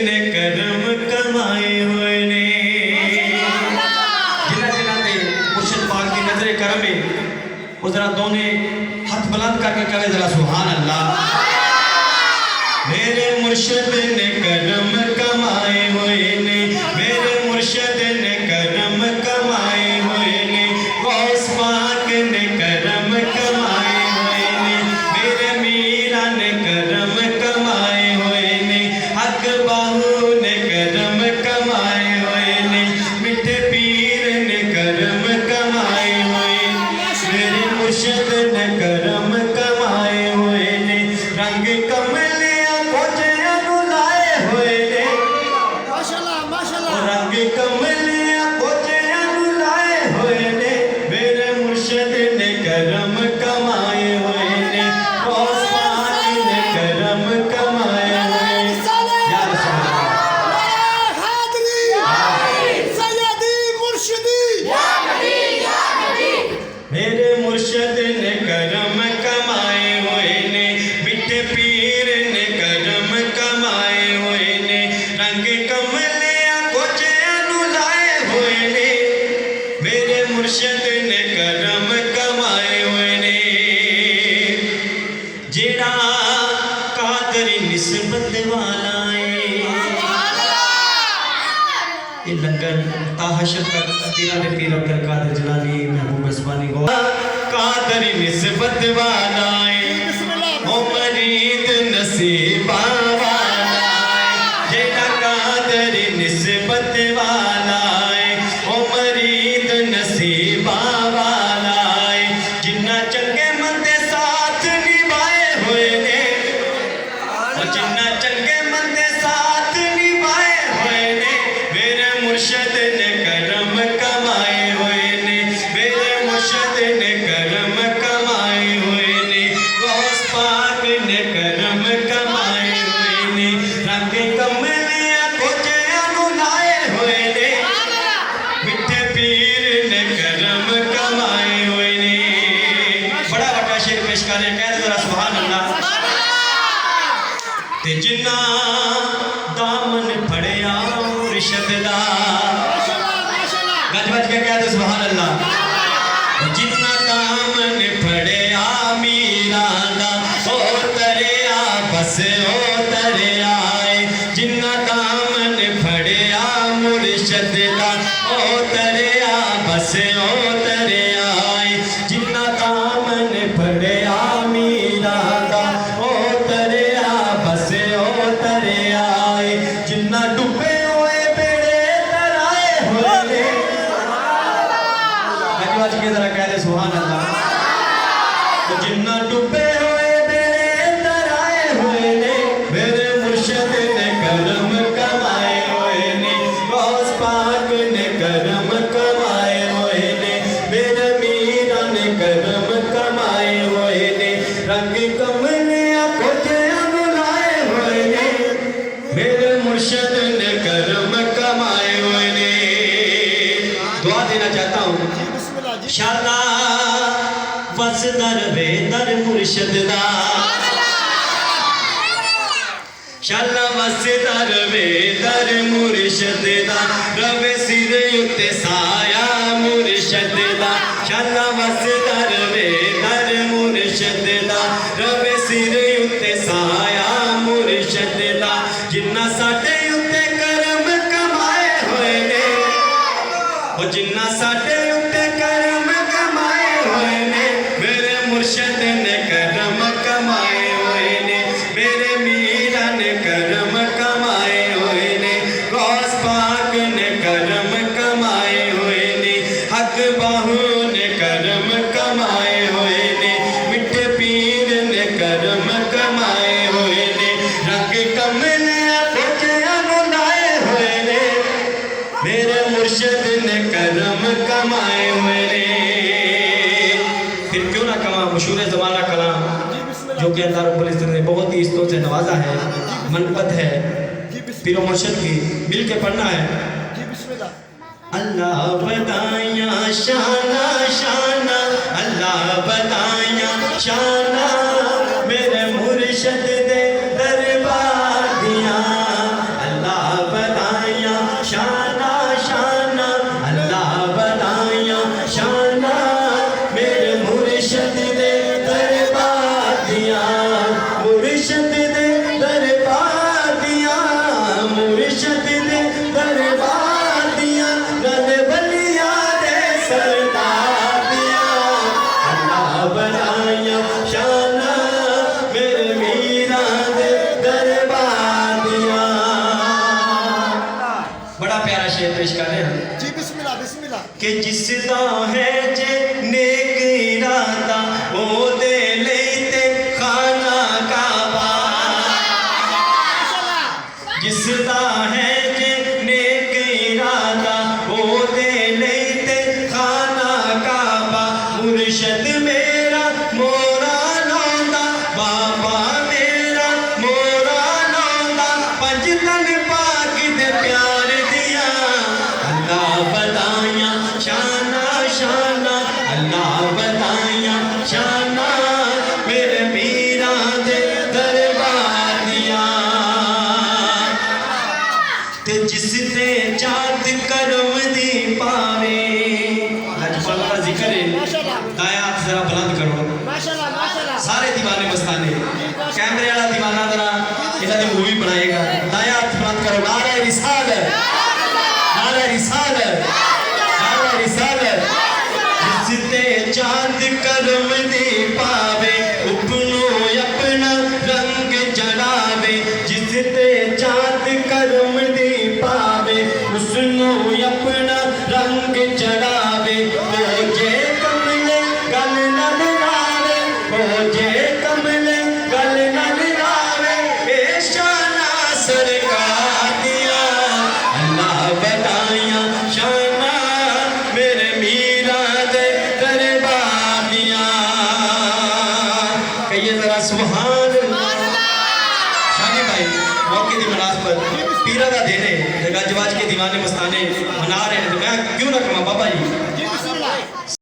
ने करम कमाए हुए ने जिन्ना जिन्ना ते मुर्शिद पाक की नजर करम है वो जरा दोनों हाथ बुलंद करके कहे जरा सुभान अल्लाह। मेरे मुर्शिद ने करम कमाए हुए ने मेरे मुर्शिद ने करम कमाए हुए ने गौस पाक ने करम कमाए हुए ने मेरे मीरा ने करम कमाए हुए ने हक बाहू ने करम कमाए हुए ने मिठे पीर ने करम कमाए हुए मेरे मुर्शिद ने करम कमाए हुए ने रंग कमलिया कोठियां लाए हुए ने माशाल्लाह माशाल्लाह रंग कमलिया कोठियां लाए हुए ने मेरे मुर्शिद ने करम कमाए हुए ने गौस पाक ने करम कमाए हुए या रसूल अल्लाह हादरी सैयदी मुर्शिदी या नबी मेरे मुर्शिद ने करम कमाए हुए ने मिठे पीर ने करम कमाए हुए ने रंग कमलिया कोठियां लाए हुए ने मेरे मुर्शिद ने करम कमाए हुए ने जेड़ा कादरी निस्बत वाला है ये लंगर ताहशर तक तेरा दे पीर अब्दुल कादिर जिलानी महबूब अस्मानी गो कादरी निस्बत वाला है ओ मरीद नसीबा वाला है जेड़ा कादरी निस्बत वाला है ओ मरीद नसीबा वाला है जिन्ना चंगे मंदे साथ निभाए हुए ने और जिन्ना चंगे मंदे साथ निभाए हुए ने मेरे मुर्शिद ने करम कमाए हुए ने मेरे मुर्शिद ने करम कमाए हुए ने गौस पाक ने करम कमाए हुए ने रंग कमलिया कोठियां लाए हुए ने मिठे पीर ने करम कमाए हुए ने बड़ा बड़ा शेर पेश करे कह जरा सुभान अल्लाह ते जिन्ना दामन फड़िया मुर्शिद दा गज बज के कह दो सुभान अल्लाह जिन्ना दामन फड़िया मीरा दा ओ तरिया बस ओ तरिया जिन्ना दामन फड़िया मुर्शिद दा ओ तरिया बस ओ तरिया जिन्ना दामन फड़िया मीरा दा ओ तरिया बस ओ तरिया जिन्ना डूबे हुए बेड़े तराए हुए ने आज के जरा कह दे सुभान अल्लाह तो जिन्ना डूबे हुए बेड़े तराए हुए ने मेरे मुर्शिद ने करम कमाए हुए ने गौस पाक ने करम कमाए हुए ने मेरे मीरा ने करम कमाए हुए ने रंग कमलिया कोठियां लाए हुए ने मेरे मुर्शिद ने करम कमाए हुए ने दुआ देना चाहता हूँ शाला बस दर वे दर मुर्शिद दा शाला बस दर वे दर मुर्शिद दा रवे सिर उत्ते साया मुर्शिद दा शाला बस दर वे दर मुर्शिद दा रवे सिर उत्ते साया मुर्शिद दा जिन्ना साडे उत्ते करम कमाए हुए ने ओ जिन्ना साडे उत्ते करम कमाए हुए ने मेरे मुर्शिद ने करम कमाए हुए ने मेरे मीरा ने करम कमाए हुए ने गौस पाक ने करम कमाए हुए ने हक बाहू ने करम कमाए हुए ने मिठे पीर ने करम कमाए हुए ने रंग कमलिया कोठियां लाए हुए ने मेरे मुर्शिद ने करम कमाए हुए ने फिर क्यों ना कमा मशहूर ज़माना कलाम जो कि अल्लाह रब्बुल इज़्ज़त ने बहुत ही इस्तों से नवाजा है मनपत है पीरो मुर्शिद की मिल के पढ़ना है अल्लाह बताया शाना शाना अल्लाह बताया शाना मेरे मुर्शिद दे दरबार दिया शेर पेश कर रहे हैं जी बिस्मिल्लाह बिस्मिल्लाह कि जिसदा है जे नेक इरादा ओ दे लेते खाना काबा जिसदा है जे नेक इरादा ओ दे लेते खाना काबा मुर्शद मेरा मोरा लौंदा बाबा मेरा मोरा लौंदा पंज तन पाक दे प्यार दिया अल्लाह बताया शाना शाना अल्लाह बताया शाना मेरे मीरा दे दरबार दिया ते जिस ते चाँद करम दी पावे लजपाल का जिक्र है दाया हाथ जरा बुलंद करो माशाल्लाह माशाल्लाह सारे दीवाने मस्ताने कैमरे वाला दीवाना जरा इन्होंने मूवी बनाएगा दाया हाथ बुलंद करो नारा रिसालत नारा रिसालत नारा रिसालत जिस ते चाँद करम दी पावे उपनो अपना रंग चढ़ावे जिस ते चाँद करम दी पावे उसनो अपना रंग चढ़ावे हो जे कमले गल नल लावे हो जे कमले गल नल लावे ए शाना सरकार दिया अल्लाह बताया शाना मेरे मीरा दे दरबार दिया कहिए जरा सुभान अल्लाह शादी भाई मौके की मुनासबत पीरा का दिन है गजवाज के दीवाने मस्ताने मना रहे हैं तो मैं क्यों ना कमा बाबा जी